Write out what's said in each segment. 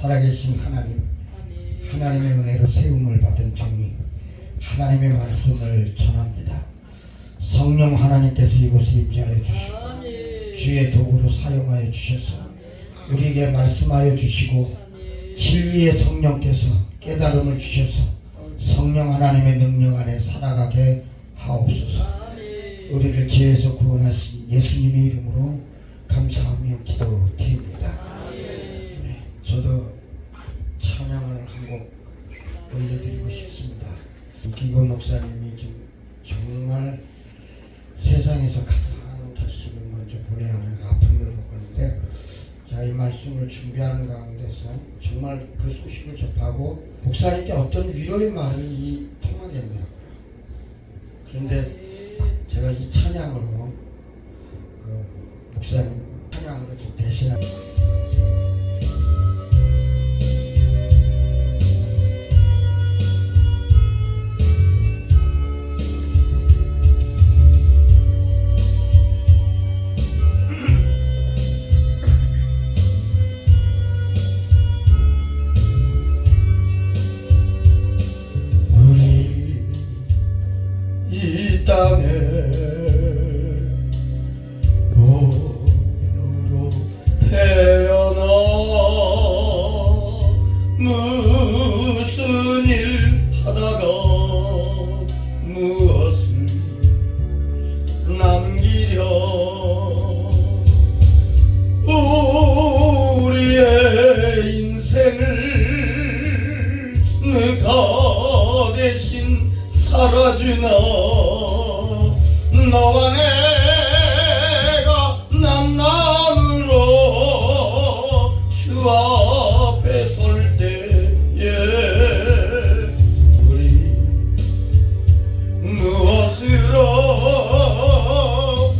살아계신 하나님, 하나님의 은혜로 세움을 받은 종이 하나님의 말씀을 전합니다. 성령 하나님께서 이곳에 임재하여 주시고 주의 도구로 사용하여 주셔서 우리에게 말씀하여 주시고 진리의 성령께서 깨달음을 주셔서 성령 하나님의 능력 안에 살아가게 하옵소서. 우리를 죄에서 구원하신 예수님의 이름으로 감사하며 기도드립니다. 저도 찬양을 한 곡 올려드리고 싶습니다. 기곤 목사님이 좀 정말 세상에서 가장 다시를 먼저 보내야 하는 아픔을 겪고 있는데, 자, 이 말씀을 준비하는 가운데서 정말 그 소식을 접하고 목사님께 어떤 위로의 말이 통하겠네요. 그런데 제가 이 찬양으로 목사님 찬양으로 좀 대신합니다. 이 땅에 노로 태어나 무슨 일 하다가 무엇을 남기려 우리의 인생을 누가 대신 살아주나 너와 내가 남남으로 주 앞에 설 때에 우리 무엇으로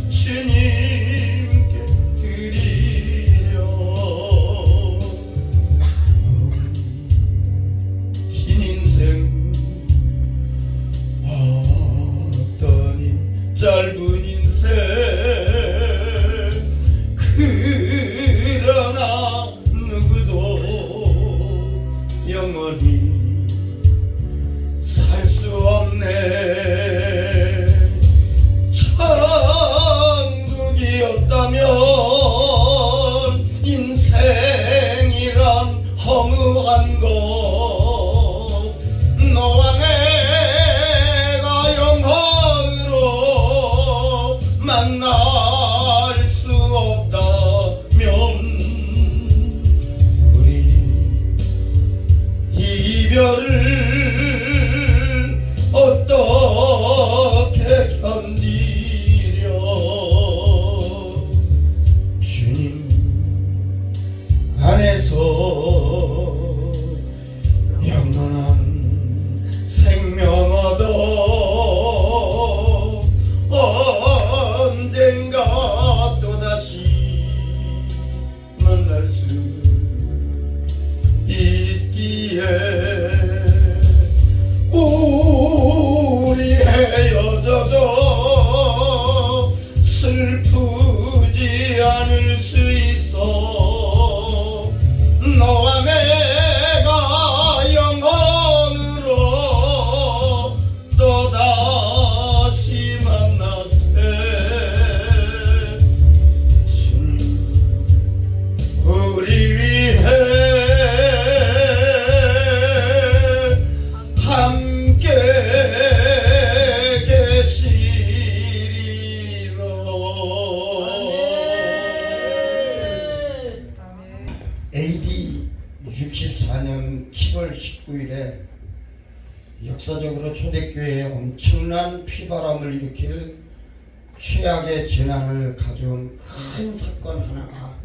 주님께 드리려 긴 인생 짧은 인생 그러나 누구도 영원히 살 수 없네. 천국이었다면 인생이란 허무한 것 너와 내가 영원으로 만날 수 없다면 우리 이별을 어떻게 견디려 주님 안에서 영원한 생명 얻어 언젠가 또다시 만날 수 있기에 우리 헤어져도 슬프지 않을 수 있어. 너와 내가 영원으로 또다시 만나세. 주님 우리 위해 함께 계시리라. AD 64년 7월 19일에 역사적으로 초대교회에 엄청난 피바람을 일으킬 최악의 재난을 가져온 큰 사건 하나가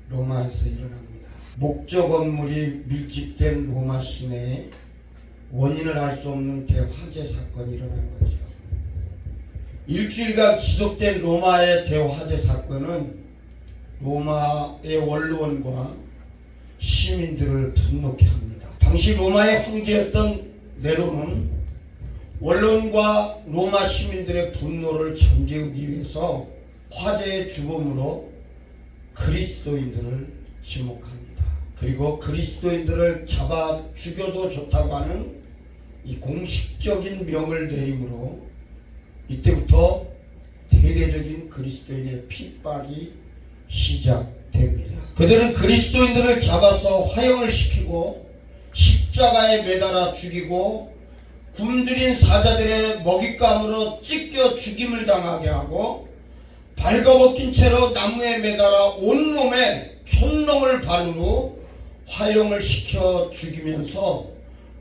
로마에서 일어납니다. 목조 건물이 밀집된 로마 시내에 원인을 알 수 없는 대화재 사건이 일어난 거죠. 일주일간 지속된 로마의 대화재 사건은 로마의 원로원과 시민들을 분노케 합니다. 당시 로마의 황제였던 네로는 원로원과 로마 시민들의 분노를 잠재우기 위해서 화재의 주범으로 그리스도인들을 지목합니다. 그리고 그리스도인들을 잡아 죽여도 좋다고 하는 이 공식적인 명을 내림으로 이때부터 대대적인 그리스도인의 핍박이 시작됩니다. 그들은 그리스도인들을 잡아서 화형을 시키고 십자가에 매달아 죽이고 굶주린 사자들의 먹잇감으로 찢겨 죽임을 당하게 하고 발가벗긴 채로 나무에 매달아 온몸에 촌농을 바른 후 화형을 시켜 죽이면서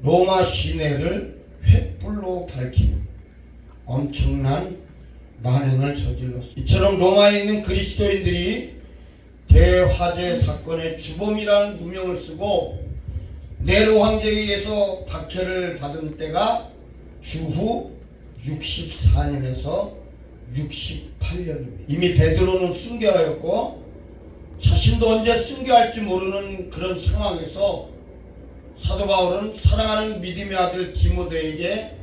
로마 시내를 횃불로 밝히는 엄청난 만행을 저질렀습니다. 이처럼 로마에 있는 그리스도인들이 대화재 사건의 주범이라는 누명을 쓰고 네로 황제에 의해서 박해를 받은 때가 주후 64년에서 68년입니다. 이미 베드로는 순교하였고 자신도 언제 순교할지 모르는 그런 상황에서 사도 바울은 사랑하는 믿음의 아들 디모데에게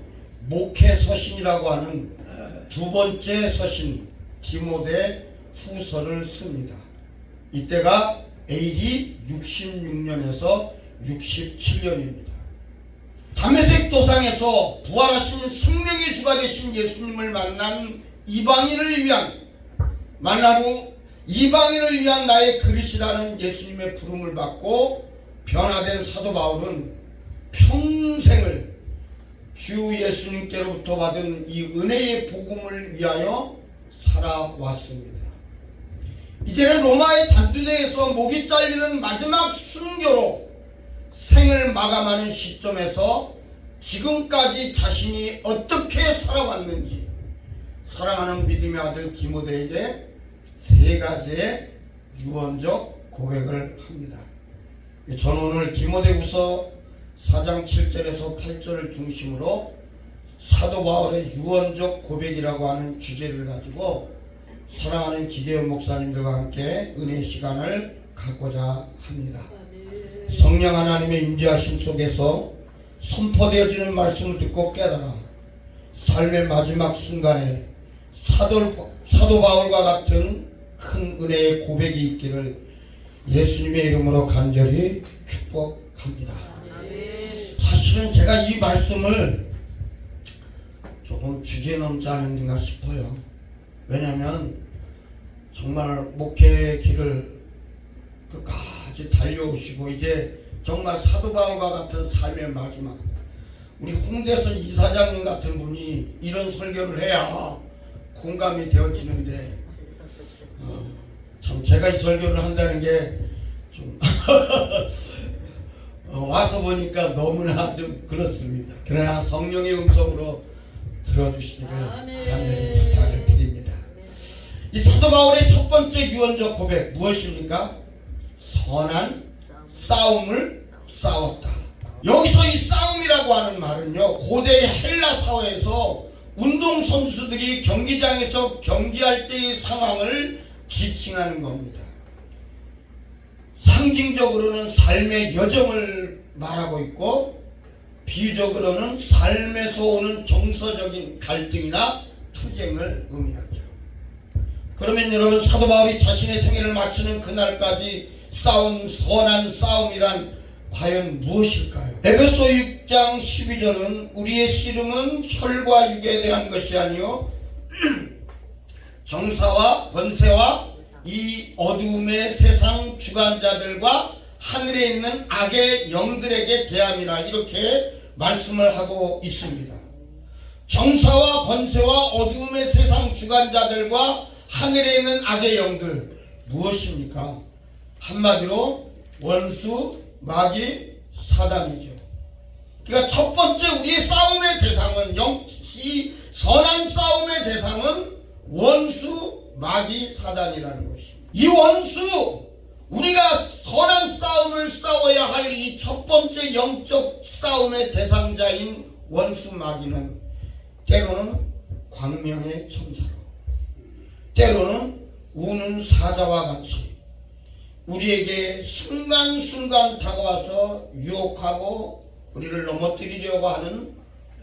목회 서신이라고 하는 두 번째 서신 디모데 후서를 씁니다. 이때가 AD 66년에서 67년입니다. 다메섹 도상에서 부활하신 생명의 주가 되신 예수님을 만난 이방인을 위한 나의 그릇이라는 예수님의 부름을 받고 변화된 사도 바울은 평생을 주 예수님께로부터 받은 이 은혜의 복음을 위하여 살아왔습니다. 이제는 로마의 단두대에서 목이 잘리는 마지막 순교로 생을 마감하는 시점에서 지금까지 자신이 어떻게 살아왔는지 사랑하는 믿음의 아들 디모데에게 세 가지의 유언적 고백을 합니다. 저는 오늘 디모데후서 4장 7절에서 8절을 중심으로 사도 바울의 유언적 고백이라고 하는 주제를 가지고 사랑하는 기계현 목사님들과 함께 은혜 시간을 갖고자 합니다. 성령 하나님의 임재하심 속에서 선포되어지는 말씀을 듣고 깨달아 삶의 마지막 순간에 사도 바울과 같은 큰 은혜의 고백이 있기를 예수님의 이름으로 간절히 축복합니다. 사실은 제가 이 말씀을 조금 주제넘지 않은가 싶어요. 왜냐하면 정말 목회의 길을 끝까지 달려오시고 이제 정말 사도 바울과 같은 삶의 마지막, 우리 홍대선 이사장님 같은 분이 이런 설교를 해야 공감이 되어지는데 참 제가 이 설교를 한다는 게 좀 와서 보니까 너무나 좀 그렇습니다. 그러나 성령의 음성으로 들어주시기를 간절히 부탁을 드립니다. 이 사도 바울의 첫 번째 유언적 고백 무엇입니까? 선한 싸움을 싸웠다. 여기서 이 싸움이라고 하는 말은요, 고대 헬라 사회에서 운동선수들이 경기장에서 경기할 때의 상황을 지칭하는 겁니다. 상징적으로는 삶의 여정을 말하고 있고 비유적으로는 삶에서 오는 정서적인 갈등이나 투쟁을 의미하죠. 그러면 여러분, 사도 바울이 자신의 생애를 마치는 그날까지 싸운 선한 싸움이란 과연 무엇일까요? 에베소 6장 12절은 우리의 씨름은 혈과 육에 대한 것이 아니요 정사와 권세와 이 어두움의 세상 주관자들과 하늘에 있는 악의 영들에게 대함이라, 이렇게 말씀을 하고 있습니다. 정사와 권세와 어두움의 세상 주관자들과 하늘에 있는 악의 영들, 무엇입니까? 한마디로 원수, 마귀, 사단이죠. 그러니까 첫 번째 우리의 싸움의 대상은, 이 선한 싸움의 대상은 원수, 마귀, 사단이라는 것입니다. 이 원수, 우리가 선한 싸움을 싸워야 할 이 첫 번째 영적 싸움의 대상자인 원수 마귀는 때로는 광명의 천사로, 때로는 우는 사자와 같이 우리에게 순간순간 다가와서 유혹하고 우리를 넘어뜨리려고 하는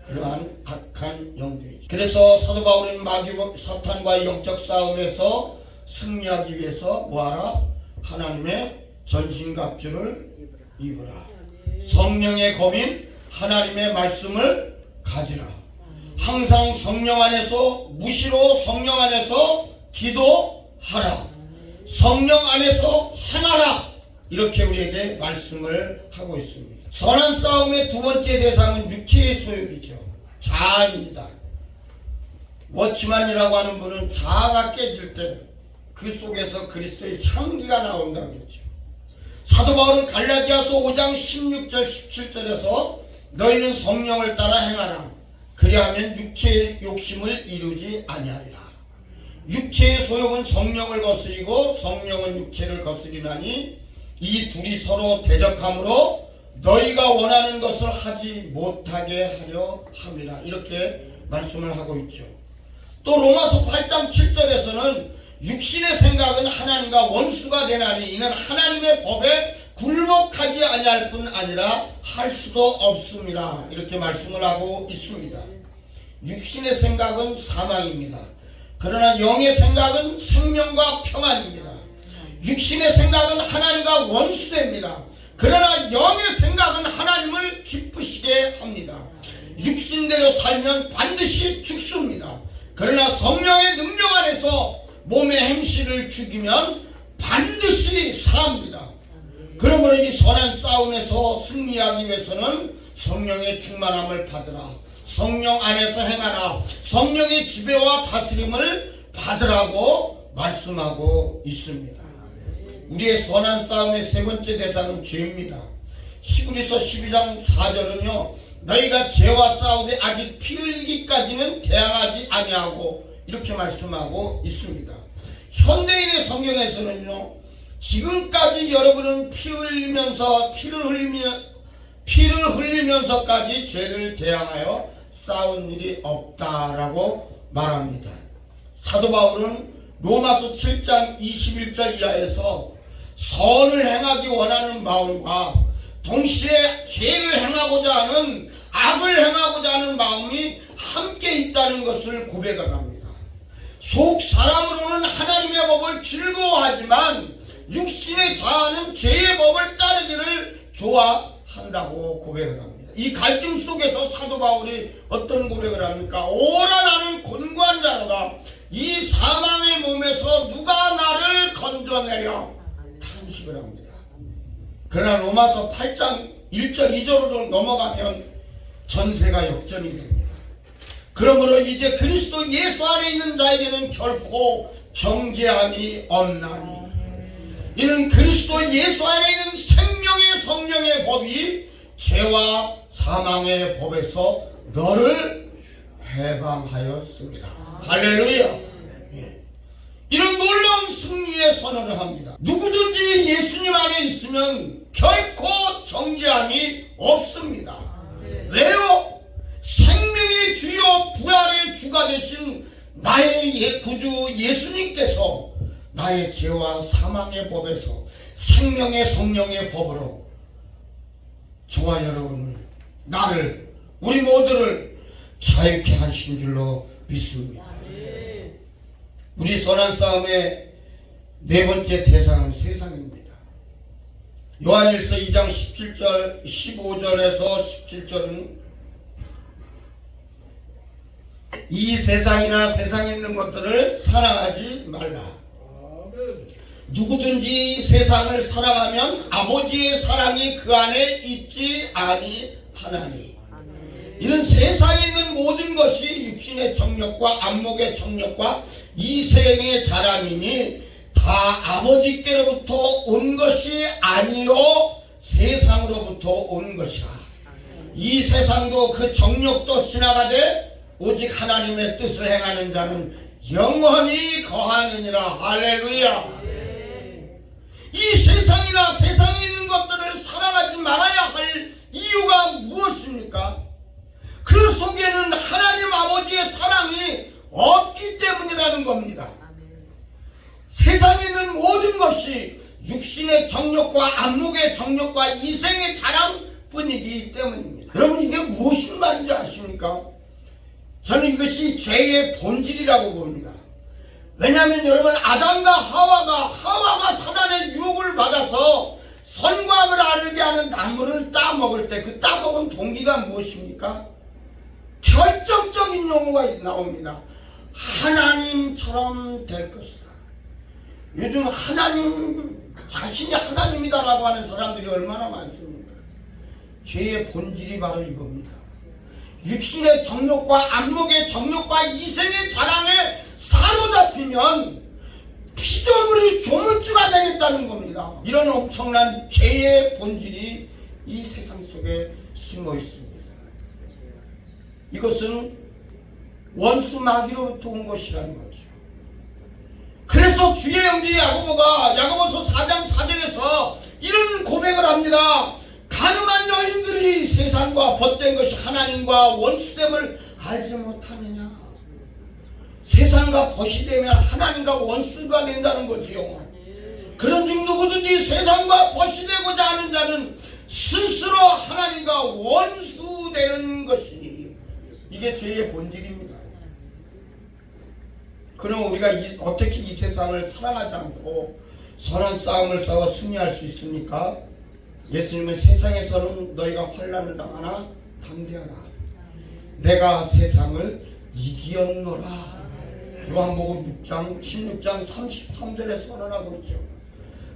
그러한 악한 영들이죠. 그래서 사도 바울은 마귀 사탄과의 영적 싸움에서 승리하기 위해서 뭐하라? 하나님의 전신갑주를 입으라. 성령의 검인 하나님의 말씀을 가지라. 항상 성령 안에서 무시로 성령 안에서 기도하라. 성령 안에서 행하라. 이렇게 우리에게 말씀을 하고 있습니다. 선한 싸움의 두 번째 대상은 육체의 소욕이죠. 자아입니다. 워치만이라고 하는 분은 자아가 깨질 때 그 속에서 그리스도의 향기가 나온다고 그랬죠. 사도 바울은 갈라디아서 5장 16절 17절에서 너희는 성령을 따라 행하라. 그리하면 육체의 욕심을 이루지 아니하리라. 육체의 소욕은 성령을 거스리고 성령은 육체를 거스리나니 이 둘이 서로 대적함으로 너희가 원하는 것을 하지 못하게 하려 함이라. 이렇게 말씀을 하고 있죠. 또 로마서 8장 7절에서는 육신의 생각은 하나님과 원수가 되나니 이는 하나님의 법에 굴복하지 아니할 뿐 아니라 할 수도 없습니다. 이렇게 말씀을 하고 있습니다. 육신의 생각은 사망입니다. 그러나 영의 생각은 생명과 평안입니다. 육신의 생각은 하나님과 원수됩니다. 그러나 영의 생각은 하나님을 기쁘시게 합니다. 육신대로 살면 반드시 죽습니다. 그러나 성령의 능력 안에서 몸의 행실을 죽이면 반드시 삽니다. 그러므로 이 선한 싸움에서 승리하기 위해서는 성령의 충만함을 받으라. 성령 안에서 행하라. 성령의 지배와 다스림을 받으라고 말씀하고 있습니다. 우리의 선한 싸움의 세 번째 대상은 죄입니다. 히브리서 12장 4절은요. 너희가 죄와 싸우되 아직 피 흘리기까지는 대항하지 아니하고 이렇게 말씀하고 있습니다. 현대인의 성경에서는요. 지금까지 여러분은 피를 흘리면서까지 죄를 대항하여 싸운 일이 없다라고 말합니다. 사도 바울은 로마서 7장 21절 이하에서 선을 행하기 원하는 마음과 동시에 죄를 행하고자 하는 악을 행하고자 하는 마음이 함께 있다는 것을 고백을 합니다. 속 사람으로는 하나님의 법을 즐거워하지만 육신의 자아는 죄의 법을 따르기를 좋아한다고 고백을 합니다. 이 갈등 속에서 사도 바울이 어떤 고백을 합니까? 오라 나는 곤고한 자로다. 이 사망의 몸에서 누가 나를 건져내려 탄식을 합니다. 그러나 로마서 8장 1절 2절로 넘어가면 전세가 역전이 됩니다. 그러므로 이제 그리스도 예수 안에 있는 자에게는 결코 정죄함이 없나니 이는 그리스도 예수 안에 있는 생명의 성령의 법이 죄와 사망의 법에서 너를 해방하였습니다. 할렐루야. 이런 놀라운 승리의 선언을 합니다. 누구든지 예수님 안에 있으면 결코 정죄함이 없습니다. 왜요? 생명의 주요 부활의 주가 되신 나의 구주 예수님께서 나의 죄와 사망의 법에서 생명의 성령의 법으로 저와 여러분을 나를 우리 모두를 자유케 하신 줄로 믿습니다. 우리 선한 싸움의 네 번째 대상은 세상입니다. 요한일서 2장 17절 15절에서 17절은 이 세상이나 세상에 있는 것들을 사랑하지 말라. 누구든지 세상을 사랑하면 아버지의 사랑이 그 안에 있지 아니하나니 이는 세상에 있는 모든 것이 육신의 정욕과 안목의 정욕과 이생의 자랑이니 다 아버지께로부터 온 것이 아니요 세상으로부터 온 것이라. 이 세상도 그 정욕도 지나가되 오직 하나님의 뜻을 행하는 자는 영원히 거하느니라. 할렐루야. 이 세상이나 세상에 있는 것들을 사랑하지 말아야 할 이유가 무엇입니까? 그 속에는 하나님 아버지의 사랑이 없기 때문이라는 겁니다. 세상에 있는 모든 것이 육신의 정욕과 안목의 정욕과 이생의 자랑뿐이기 때문입니다. 여러분 이게 무슨 말인지 아십니까? 저는 이것이 죄의 본질이라고 봅니다. 왜냐하면 여러분 아담과 하와가 사단의 유혹을 받아서 선과 악을 알게 하는 나무를 따먹을 때 그 따먹은 동기가 무엇입니까? 결정적인 용어가 나옵니다. 하나님처럼 될 것이다. 요즘 하나님 자신이 하나님이다라고 하는 사람들이 얼마나 많습니까? 죄의 본질이 바로 이겁니다. 육신의 정욕과 안목의 정욕과 이생의 자랑에 사로잡히면 피조물이 조물주가 되겠다는 겁니다. 이런 엄청난 죄의 본질이 이 세상 속에 심어 있습니다. 이것은 원수 마귀로부터 온 것이라는 거죠. 그래서 주의 형제 야고보가 야고보서 4장 4절에서 이런 고백을 합니다. 가늠한 여인들이 세상과 벗된 것이 하나님과 원수됨을 알지 못하느냐. 세상과 벗이 되면 하나님과 원수가 된다는 거지요. 그런즉 누구든지 세상과 벗이 되고자 하는 자는 스스로 하나님과 원수되는 것이니 이게 죄의 본질입니다. 그럼 우리가 어떻게 이 세상을 사랑하지 않고 선한 싸움을 싸워 승리할 수 있습니까? 예수님은 세상에서는 너희가 환난을 당하나 담대하라. 내가 세상을 이기었노라. 요한복음 6장 16장 33절에 선언하고 있죠.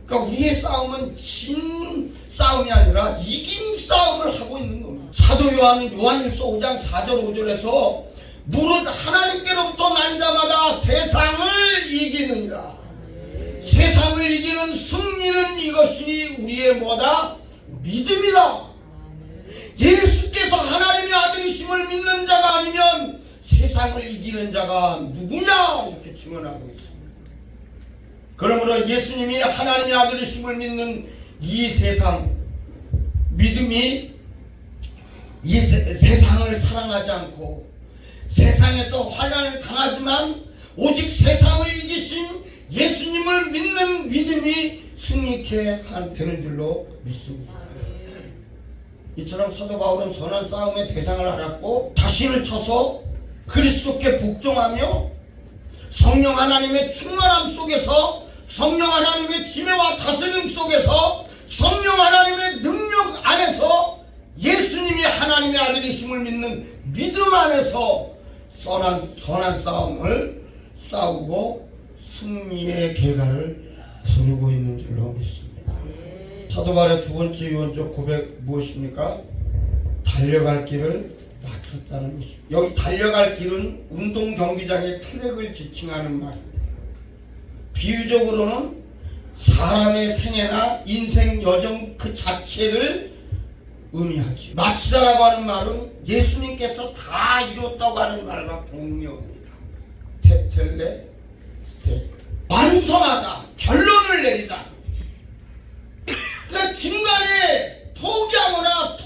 그러니까 우리의 싸움은 진 싸움이 아니라 이긴 싸움을 하고 있는 겁니다. 사도 요한은 요한일서 5장 4절 5절에서 무릇 하나님께로부터 난 자마다 세상을 이기느니라. 세상을 이기는 승리는 이것이니 우리의 뭐다? 믿음이라. 예수께서 하나님의 아들이심을 믿는 자가 아니면 세상을 이기는 자가 누구냐? 이렇게 증언하고 있습니다. 그러므로 예수님이 하나님의 아들이심을 믿는 이 세상, 믿음이 이 세상을 사랑하지 않고 세상에서 환난을 당하지만 오직 세상을 이기신 예수님을 믿는 믿음이 승리케 되는 줄로 믿습니다. 이처럼 사도 바울은 선한 싸움의 대상을 알았고 자신을 쳐서 그리스도께 복종하며 성령 하나님의 충만함 속에서 성령 하나님의 지배와 다스림 속에서 성령 하나님의 능력 안에서 예수님이 하나님의 아들이심을 믿는 믿음 안에서 선한 싸움을 싸우고 승리의 계가를 부르고 있는 줄로 믿습니다. 사도 바울의 두 번째 유언적 고백 무엇입니까? 달려갈 길을 마쳤다는 것입니다. 여기 달려갈 길은 운동 경기장의 트랙을 지칭하는 말입니다. 비유적으로는 사람의 생애나 인생 여정 그 자체를 의미하지. 마치다라고 하는 말은 예수님께서 다 이뤘다고 하는 말과 동명입니다. 테텔레 스테 완성하다, 결론을 내리다. 그러니까 중간에 포기하거나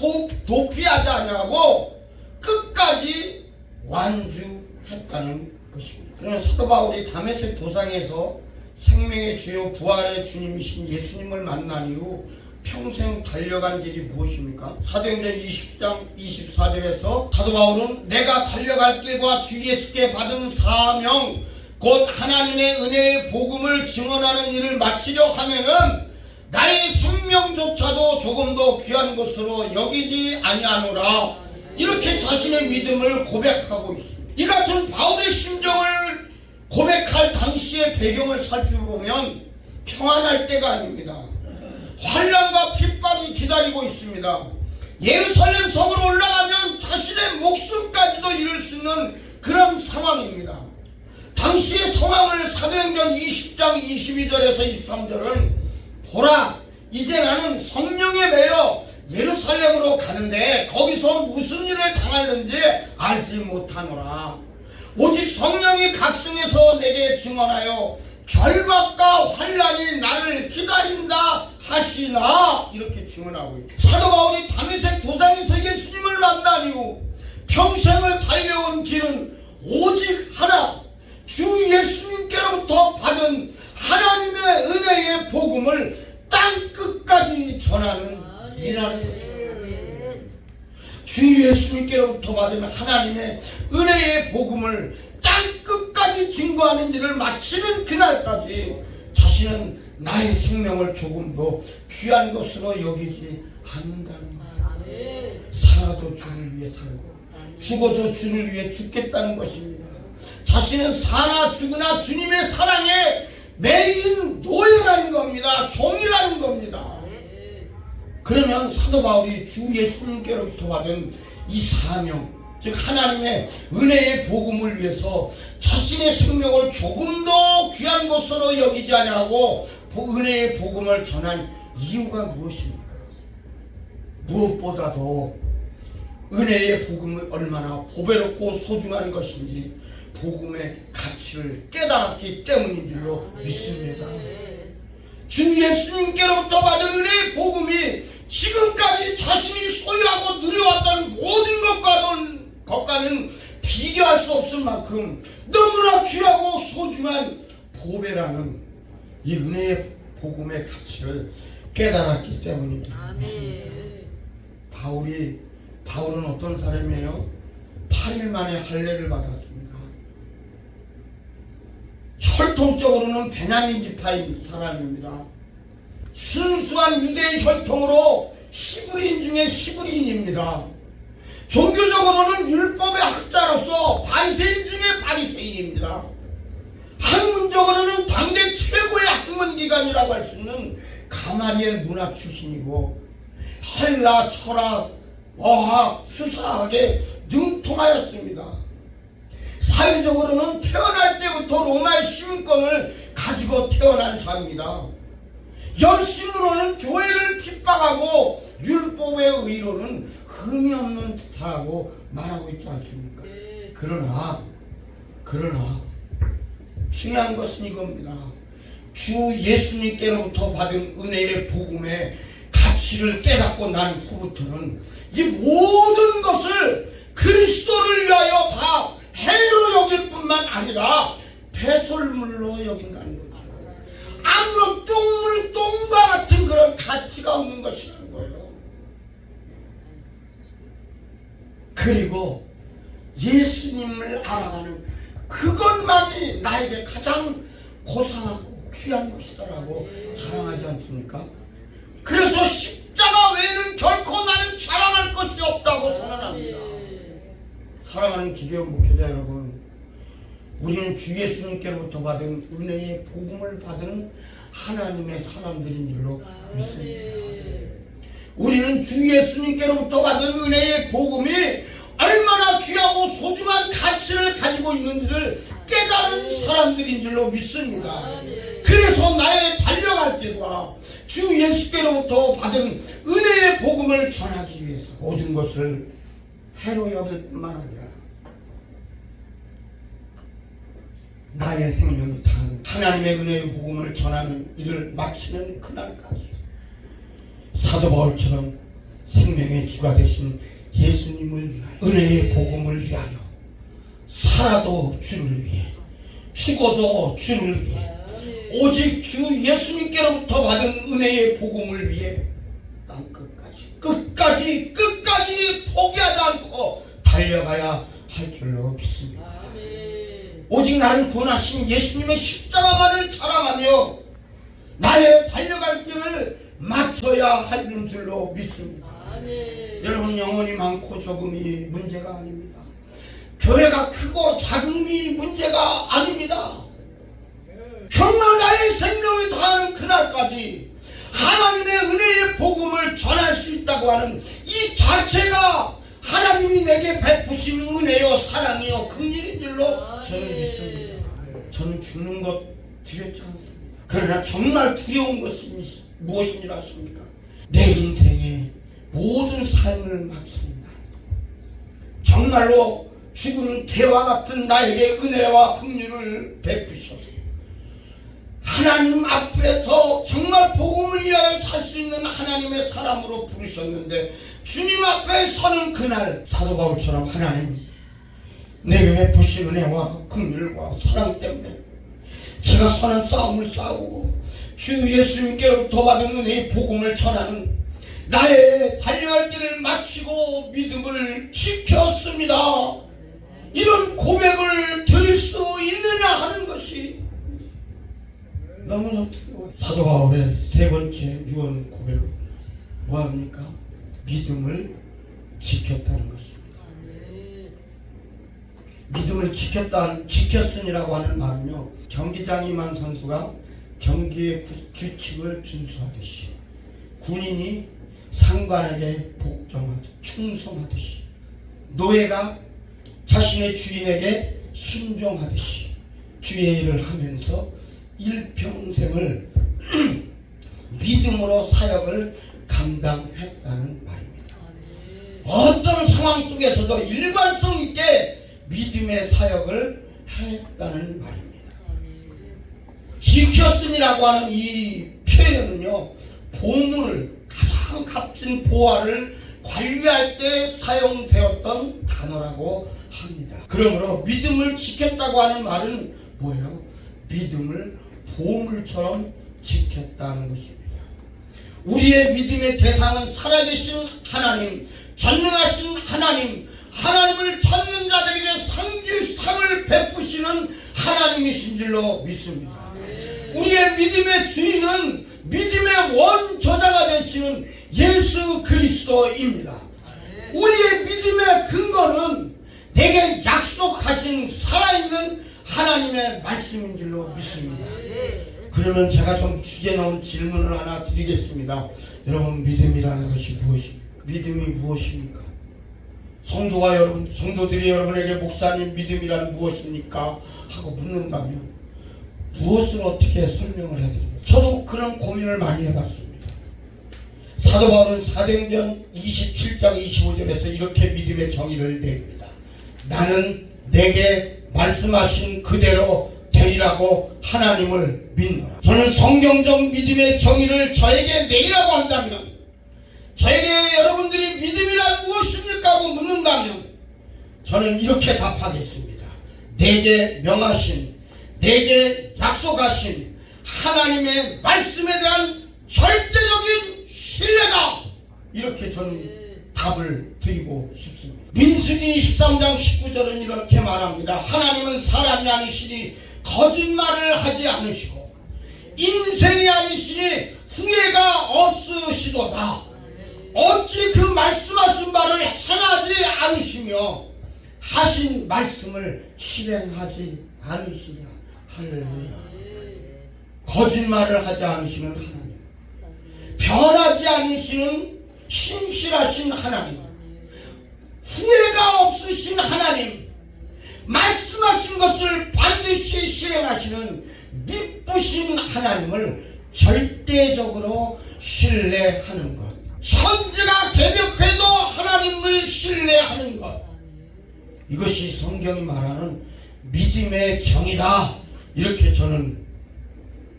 도피하지 않냐고 끝까지 완주했다는 것입니다. 그러나 사도 바울이 다메섹 도상에서 생명의 주요 부활의 주님이신 예수님을 만난 이후 평생 달려간 길이 무엇입니까? 사도행전 20장 24절에서 사도 바울은 내가 달려갈 길과 주 예수께 받은 사명 곧 하나님의 은혜의 복음을 증언하는 일을 마치려 하면은 나의 생명조차도 조금 더 귀한 것으로 여기지 아니하노라. 이렇게 자신의 믿음을 고백하고 있습니다. 이 같은 바울의 심정을 고백할 당시의 배경을 살펴보면 평안할 때가 아닙니다. 환난과 핍박이 기다리고 있습니다. 예루살렘 성으로 올라가면 자신의 목숨까지도 잃을 수 있는 그런 상황입니다. 당시의 상황을 사도행전 20장 22절에서 23절은 보라, 이제 나는 성령에 매여 예루살렘으로 가는데 거기서 무슨 일을 당하는지 알지 못하노라. 오직 성령이 각성해서 내게 증언하여 결박과 환난이 나를 기다린다 하시나. 이렇게 증언하고 있다. 사도 바울이 다메섹 도상에서 예수님을 만난 이후 평생을 달려온 길은 오직 하나, 주 예수님께로부터 받은 하나님의 은혜의 복음을 땅 끝까지 전하는 일이라는 거죠. 주 예수님께로부터 받은 하나님의 은혜의 복음을 땅 끝까지 증거하는 일을 마치는 그날까지 자신은 나의 생명을 조금 더 귀한 것으로 여기지 않는다는 거예요. 살아도 주를 위해 살고 죽어도 주를 위해 죽겠다는 것입니다. 자신은 사나 죽으나 주님의 사랑에 매인 노예라는 겁니다. 종이라는 겁니다. 그러면 사도 바울이 주 예수님께로부터 받은 이 사명, 즉 하나님의 은혜의 복음을 위해서 자신의 생명을 조금 더 귀한 것으로 여기지 아니하고 은혜의 복음을 전한 이유가 무엇입니까? 무엇보다도 은혜의 복음이 얼마나 보배롭고 소중한 것인지 복음의 가치를 깨달았기 때문인 줄로 믿습니다. 주 예수님께로부터 받은 은혜의 복음이 지금까지 자신이 소유하고 누려왔던 모든 것과는 비교할 수 없을 만큼 너무나 귀하고 소중한 보배라는 이 은혜의 복음의 가치를 깨달았기 때문입니다. 바울은 어떤 사람이에요? 8일 만에 할례를 받았습니다. 혈통적으로는 베냐민 지파인 사람입니다. 순수한 유대의 혈통으로 히브리인 중에 히브리인입니다. 종교적으로는 율법의 학자로서 바리새인 중에 바리새인입니다. 학문적으로는 당대 최고의 학문기관이라고 할 수 있는 가마리엘 문학 출신이고 헬라 철학, 어학, 수사학에 능통하였습니다. 사회적으로는 태어날 때부터 로마의 시민권을 가지고 태어난 자입니다. 열심으로는 교회를 핍박하고 율법의 의로는 흠이 없는 듯하고 말하고 있지 않습니까? 그러나 중요한 것은 이겁니다. 주 예수님께로부터 받은 은혜의 복음의 가치를 깨닫고 난 후부터는 이 모든 것을 그리스도를 위하여 다 해로 여길 뿐만 아니라 배설물로 여긴다는 거죠. 아무런 똥과 같은 그런 가치가 없는 것이라는 거예요. 그리고 예수님을 알아가는 그것만이 나에게 가장 고상하고 귀한 것이다라고 자랑하지 않습니까? 그래서 십자가 외에는 결코 나는 자랑할 것이 없다고 선언합니다. 사랑하는 기계원 목회자 여러분, 우리는 주 예수님께로부터 받은 은혜의 복음을 받은 하나님의 사람들인 줄로 믿습니다. 우리는 주 예수님께로부터 받은 은혜의 복음이 얼마나 귀하고 소중한 가치를 가지고 있는지를 깨달은 사람들인 줄로 믿습니다. 그래서 나의 달려갈 길과 주 예수께로부터 받은 은혜의 복음을 전하기 위해서 모든 것을 해로 여길 뿐만 아니라 나의 생명이 다한 하나님의 은혜의 복음을 전하는 일을 마치는 그날까지 사도 바울처럼 생명의 주가 되신 예수님을 위하여 은혜의 복음을 위하여 살아도 주를 위해 죽어도 주를 위해 오직 주 예수님께로부터 받은 은혜의 복음을 위해 땅 끝까지 포기하지 않고 달려가야 할 줄로 믿습니다. 오직 나를 구원하신 예수님의 십자가만을 자랑하며 나의 달려갈 길을 맞춰야 하는 줄로 믿습니다. 여러분, 영혼이 많고 적음이 문제가 아닙니다. 교회가 크고 작음이 문제가 아닙니다. 정말 나의 생명이 다하는 그날까지 하나님의 은혜의 복음을 전할 수 있다고 하는 이 자체가 하나님이 내게 베푸신 은혜요 사랑이요 긍휼인 줄로 저는 믿습니다. 저는 죽는 것 두렵지 않습니다. 그러나 정말 두려운 것이 무엇인지 아십니까? 내 인생의 모든 삶을 마칩니다. 정말로 죽은 개와 같은 나에게 은혜와 긍휼을 베푸셔서 하나님 앞에서 정말 복음을 위하여 살 수 있는 하나님의 사람으로 부르셨는데 주님 앞에 서는 그날 사도 바울처럼 하나님 내게 베푸신 은혜와 긍휼과 사랑 때문에 제가 선한 싸움을 싸우고 주 예수님께로부터 받은 은혜의 복음을 전하는 나의 달려갈 길을 마치고 믿음을 지켰습니다. 이런 고백을 드릴 수 있느냐 하는 것이 너무나 두려워요. 사도 바울의 세 번째 유언 고백은 뭐합니까? 믿음을 지켰다는 것입니다. 믿음을 지켰으니라고 하는 말은요, 경기장 이만 선수가 경기의 규칙을 준수하듯이, 군인이 상관에게 충성하듯이, 노예가 자신의 주인에게 순종하듯이 주의 일을 하면서 일평생을 믿음으로 사역을 감당했다는 말입니다. 어떤 상황 속에서도 일관성 있게 믿음의 사역을 했다는 말입니다. 지켰음이라고 하는 이 표현은요, 보물을, 가장 값진 보화를 관리할 때 사용되었던 단어라고 합니다. 그러므로 믿음을 지켰다고 하는 말은 뭐예요? 믿음을 보물처럼 지켰다는 것입니다. 우리의 믿음의 대상은 살아계신 하나님, 전능하신 하나님, 하나님을 찾는 자들에게 상을 베푸시는 하나님이신 줄로 믿습니다. 우리의 믿음의 주인은 믿음의 원저자가 되시는 예수 그리스도입니다. 우리의 믿음의 근거는 내게 약속하신 살아있는 하나님의 말씀인 줄로 믿습니다. 그러면 제가 좀 주제 넣은 질문을 하나 드리겠습니다. 여러분, 믿음이라는 것이 무엇입니까? 믿음이 무엇입니까? 성도들이 여러분에게 목사님 믿음이란 무엇입니까? 하고 묻는다면 무엇을 어떻게 설명을 해드립니까? 저도 그런 고민을 많이 해봤습니다. 사도 바울은 사도행전 27장 25절에서 이렇게 믿음의 정의를 내립니다. 나는 내게 말씀하신 그대로 되리라고 하나님을 믿노라. 저는 성경적 믿음의 정의를 저에게 내리라고 한다면, 저에게 여러분들이 믿음이란 무엇입니까? 하고 묻는다면 저는 이렇게 답하겠습니다. 내게 명하신, 내게 약속하신 하나님의 말씀에 대한 절대적인 신뢰다, 이렇게 저는 답을 드리고 싶습니다. 민수기 23장 19절은 이렇게 말합니다. 하나님은 사람이 아니시니 거짓말을 하지 않으시고 인생이 아니시니 후회가 없으시도다. 어찌 그 말씀하신 바를 행하지 않으시며 하신 말씀을 실행하지 않으시냐. 할렐루야. 거짓말을 하지 않으시는 하나님, 변하지 않으시는 신실하신 하나님, 후회가 없으신 하나님, 말씀하신 것을 반드시 실행하시는 믿으신 하나님을 절대적으로 신뢰하는 것, 천지가 개벽해도 하나님을 신뢰하는 것, 이것이 성경이 말하는 믿음의 정의다, 이렇게 저는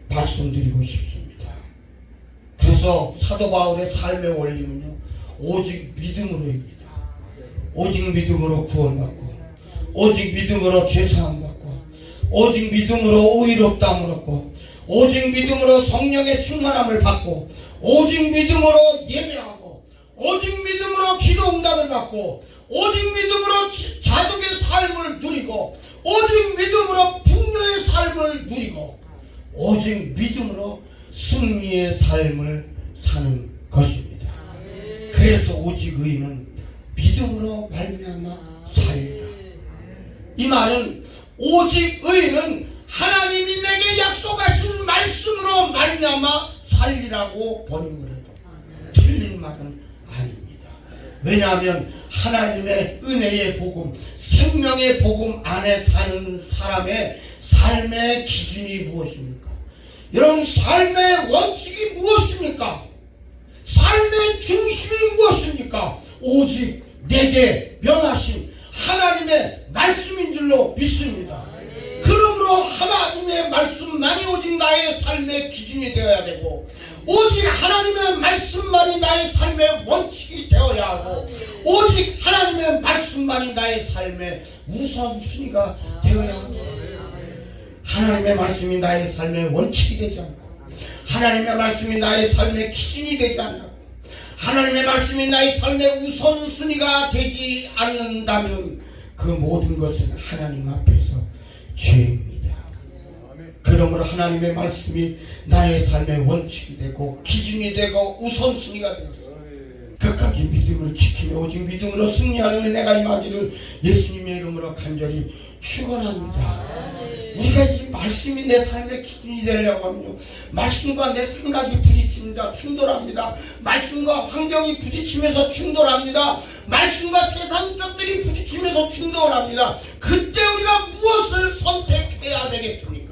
말씀드리고 싶습니다. 그래서 사도 바울의 삶의 원리는요, 오직 믿음으로입니다. 오직 믿음으로 구원받고, 오직 믿음으로 죄사함받고, 오직 믿음으로 의롭다함을 얻고, 오직 믿음으로 성령의 충만함을 받고, 오직 믿음으로 예배하고, 오직 믿음으로 기도 응답을 받고, 오직 믿음으로 자족의 삶을 누리고, 오직 믿음으로 풍요의 삶을 누리고, 오직 믿음으로 승리의 삶을 사는 것입니다. 그래서 오직 의인은 믿음으로 말미암아 살리라. 이 말은 오직 의인은 하나님이 내게 약속하신 말씀으로 말미암아 살리라고 번역을 해도 틀린 말은 아닙니다. 왜냐하면 하나님의 은혜의 복음, 생명의 복음 안에 사는 사람의 삶의 기준이 무엇입니까? 여러분, 삶의 원칙이 무엇입니까? 삶의 중심이 무엇입니까? 오직 내게 명하신 하나님의 말씀인 줄로 믿습니다. 그러므로 하나님의 말씀만이 오직 나의 삶의 기준이 되어야 되고, 오직 하나님의 말씀만이 나의 삶의 원칙이 되어야 하고, 오직 하나님의 말씀만이 나의 삶의 우선순위가 되어야 합니다. 하나님의 말씀이 나의 삶의 원칙이 되지 않고, 하나님의 말씀이 나의 삶의 기준이 되지 않고, 하나님의 말씀이 나의 삶의 우선순위가 되지 않는다면 그 모든 것은 하나님 앞에서 죄입니다. 그러므로 하나님의 말씀이 나의 삶의 원칙이 되고 기준이 되고 우선순위가 되었어. 끝까지 믿음을 지키며 오직 믿음으로 승리하는 은혜가 임하기를 예수님의 이름으로 간절히 축원합니다. 우리가 이 말씀이 내 삶의 기준이 되려고 하면요, 말씀과 내 생각이 부딪힙니다. 충돌합니다. 말씀과 환경이 부딪히면서 충돌합니다. 말씀과 세상 것들이 부딪히면서 충돌합니다. 그때 우리가 무엇을 선택해야 되겠습니까?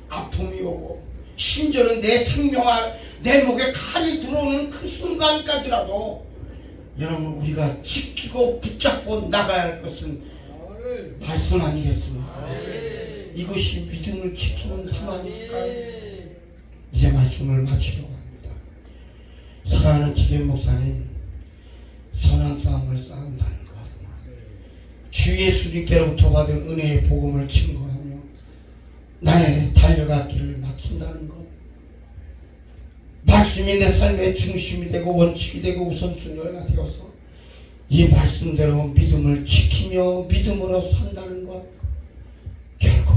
아픔이 오고 심지어는 내 생명과 내 목에 칼이 들어오는 그 순간까지라도 여러분 우리가 지키고 붙잡고 나가야 할 것은 말씀 아니겠습니까? 이것이 믿음을 지키는 삶 아닐까요? 이제 말씀을 마치려고 합니다. 사랑하는 기계 목사님, 선한 싸움을 싸운다는 것, 주 예수님께로부터 받은 은혜의 복음을 증거하며 나의 달려갈 길을 마친다는 것, 말씀이 내 삶의 중심이 되고 원칙이 되고 우선순위가 되어서 이 말씀대로 믿음을 지키며 믿음으로 산다는 것, 결코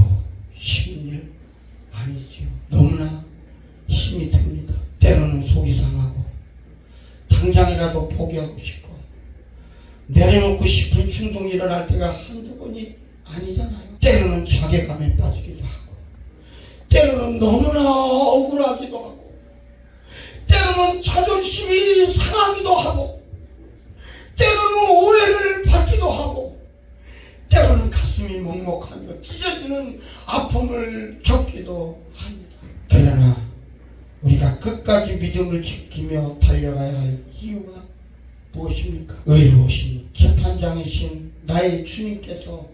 쉬운 일 아니지요. 너무나 힘이 듭니다. 때로는 속이 상하고 당장이라도 포기하고 싶고 내려놓고 싶은 충동이 일어날 때가 한두 번이 아니잖아요. 때로는 자괴감에 빠지기도 하고 때로는 너무나 억울하기도 하고 때로는 자존심이 상하기도 하고 때로는 오해를 받기도 하고 때로는 가슴이 먹먹하며 찢어지는 아픔을 겪기도 합니다. 그러나 우리가 끝까지 믿음을 지키며 달려가야 할 이유가 무엇입니까? 의로우신 재판장이신 나의 주님께서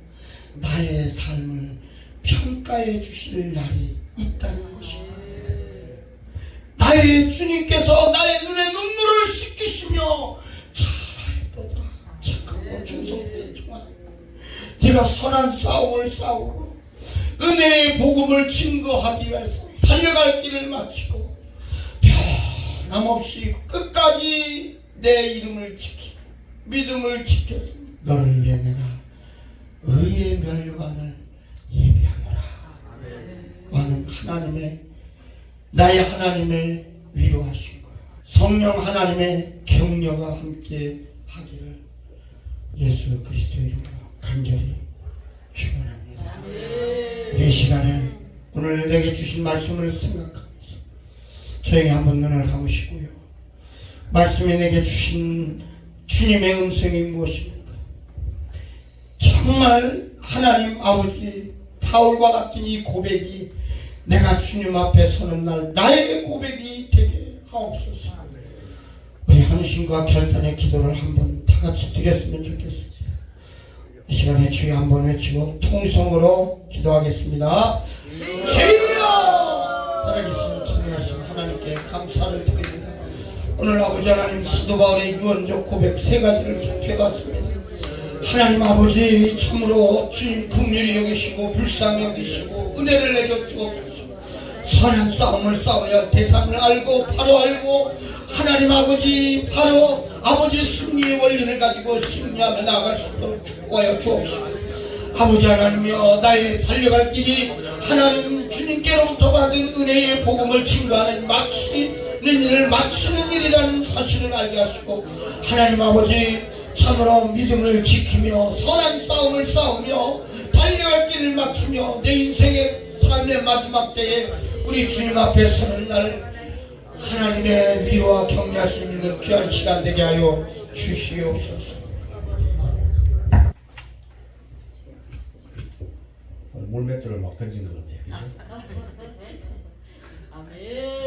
나의 삶을 평가해 주실 날이 있다는 것입니다. 나의 주님께서 나의 눈에 눈물을 씻기시며 잘하였도다. 착하고 충성된 종아, 네가 선한 싸움을 싸우고 은혜의 복음을 증거하기 위해서 달려갈 길을 마치고 변함없이 끝까지 내 이름을 지키고 믿음을 지켰습니다. 너를 위해 내가 의의 면류관을 예비하노라. 나는 하나님의 나의 하나님의 위로하신 거야. 성령 하나님의 격려가 함께 하기를 예수 그리스도의 이름으로 간절히 축원합니다. 이 시간에 오늘 내게 주신 말씀을 생각하면서 조용히 한번 눈을 감으시고요. 말씀이 내게 주신 주님의 음성이 무엇입니까? 정말 하나님 아버지 바울과 같은 이 고백이 내가 주님 앞에 서는 날 나에게 고백이 되게 하옵소서. 우리 한심과 결단의 기도를 한번 다 같이 드렸으면 좋겠습니다. 이 시간에 주여 한번 외치고 통성으로 기도하겠습니다. 주여! 살아계신 진리하신 하나님께 감사를 드립니다. 오늘 아버지 하나님 사도 바울의 유언적 고백 세 가지를 살펴봤습니다. 하나님 아버지 참으로 주님 긍휼히 여기시고 불쌍히 여기시고 은혜를 내려 주옵소서. 선한 싸움을 싸워야 대상을 알고 바로 알고 하나님 아버지 바로 아버지 승리의 원리를 가지고 승리하며 나아갈 수 있도록 축복하여 주옵시고 아버지 하나님이여 나의 달려갈 길이 하나님 주님께로부터 받은 은혜의 복음을 증거하는 마치는 일을 마치는 일이라는 사실을 알게 하시고 하나님 아버지 참으로 믿음을 지키며 선한 싸움을 싸우며 달려갈 길을 마치며 내 인생의 삶의 마지막 때에 우리 주님 앞에 서는 날 하나님의 위로와 격려하심 있는 귀한 시간 되게 하여 주시옵소서. 물맷돌을 막 던진 것 같아요. 그죠? 아멘.